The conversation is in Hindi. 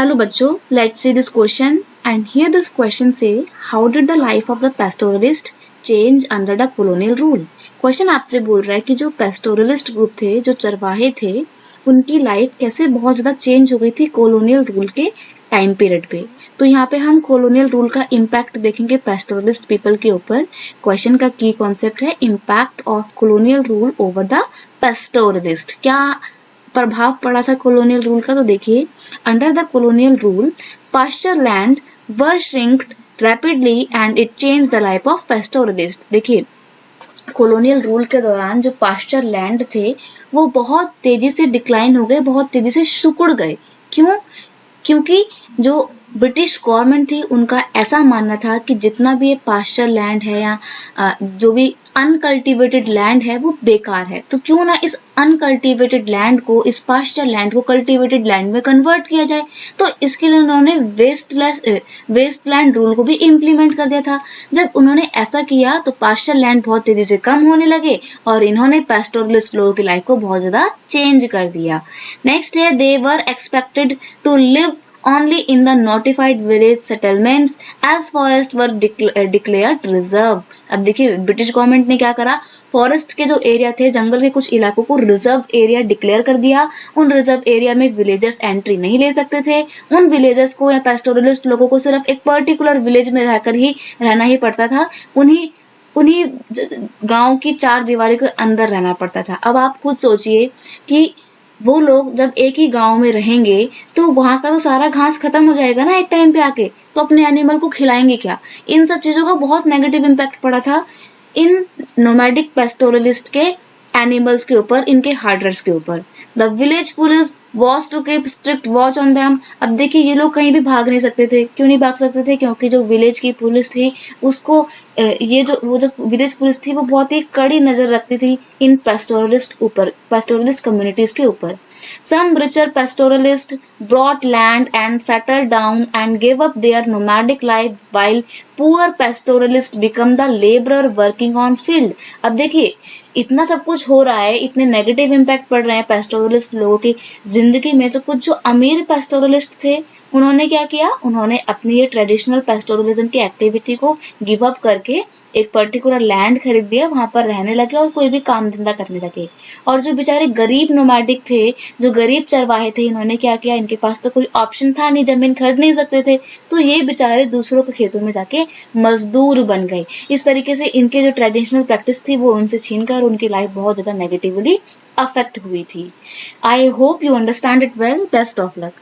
Hello बच्चों, let's see this question and here this question say how did the life of the pastoralist change under the colonial rule? Question आपसे बोल रहा है कि जो पेस्टोरलिस्ट ग्रुप थे, जो चरवाहे थे, उनकी लाइफ कैसे बहुत ज्यादा चेंज हो गई थी कॉलोनियल रूल के टाइम पीरियड पे। तो यहाँ पे हम कॉलोनियल रूल का इम्पैक्ट देखेंगे पेस्टोरलिस्ट पीपल के ऊपर। क्वेश्चन का की कॉन्सेप्ट है impact of colonial rule over the pastoralist. क्या प्रभाव पड़ा था कॉलोनियल रूल का? तो देखिए, under the colonial rule pasture land were shrinked rapidly and it change the life of pastoralist. देखिए, कॉलोनियल रूल के दौरान जो पास्चर लैंड थे वो बहुत तेजी से डिक्लाइन हो गए, बहुत तेजी से सिकुड़ गए। क्यों? क्योंकि जो ब्रिटिश गवर्नमेंट थी उनका ऐसा मानना था कि जितना भी ये पास्चर लैंड है या जो भी अनकल्टिवेटेड लैंड है वो बेकार है। तो क्यों ना इस अनकल्टिवेटेड लैंड को, इस पास्चर लैंड को कल्टिवेटेड लैंड में कन्वर्ट किया जाए। तो इसके लिए उन्होंने वेस्ट लैंड रूल को भी इम्प्लीमेंट कर दिया था। जब उन्होंने ऐसा किया तो पास्चर लैंड बहुत तेजी से कम होने लगे और इन्होंने पेस्टोरलिस्ट लोगों की लाइफ को बहुत ज्यादा चेंज कर दिया। नेक्स्ट है, they were expected to live only in the notified village settlements as forests were declared reserve। अब देखिए, ब्रिटिश गवर्नमेंट ने क्या करा, फॉरेस्ट के जो एरिया थे, जंगल के कुछ इलाकों को रिजर्व एरिया डिक्लेयर कर दिया। उन रिजर्व एरिया में विलेजर्स एंट्री नहीं ले सकते थे। उन विलेजर्स को या पेस्टोरलिस्ट लोगों को सिर्फ एक पर्टिकुलर विलेज में रहकर ही रहना ही पड़ता था। उन्हीं गांव की चार दीवारी के अंदर रहना पड़ता था। अब आप खुद सोचिए कि वो लोग जब एक ही गांव में रहेंगे तो वहां का तो सारा घास खत्म हो जाएगा ना एक टाइम पे आके, तो अपने एनिमल को खिलाएंगे क्या? इन सब चीजों का बहुत नेगेटिव इम्पैक्ट पड़ा था इन नोमैडिक पेस्टोरलिस्ट के एनिमल्स के ऊपर, इनके हार्डर्स के ऊपर। The village police was to keep strict watch on them. अब देखिए, ये लोग कहीं भी भाग नहीं सकते थे। क्यों नहीं भाग सकते थे? क्योंकि जो विलेज की पुलिस थी उसको वो जो विलेज पुलिस थी वो बहुत ही कड़ी नजर रखती थी इन पेस्टोरलिस्ट कम्युनिटीज के ऊपर। Some richer pastoralists brought land and settled down and gave up their nomadic life while poor pastoralists become the laborer working on field। अब देखिए, इतना सब कुछ हो रहा है, इतने नेगेटिव इम्पैक्ट पड़ रहे हैं पेस्टोरलिस्ट लोगों की जिंदगी में, तो कुछ जो अमीर पेस्टोरलिस्ट थे उन्होंने क्या किया, उन्होंने अपनी ये ट्रेडिशनल पेस्टोरलिज्म की एक्टिविटी को गिव अप करके एक पर्टिकुलर लैंड खरीद दिया, वहां पर रहने लगे और कोई भी काम धंधा करने लगे। और जो बेचारे गरीब नोमैडिक थे, जो गरीब चरवाहे थे, इन्होंने क्या किया, इनके पास तो कोई ऑप्शन था नहीं, जमीन खरीद नहीं सकते थे, तो ये बेचारे दूसरों के खेतों में जाके मजदूर बन गए। इस तरीके से इनके जो ट्रेडिशनल प्रैक्टिस थी वो उनसे छीनकर उनकी लाइफ बहुत ज्यादा नेगेटिवली अफेक्ट हुई थी। I hope you understand it well. Best of luck.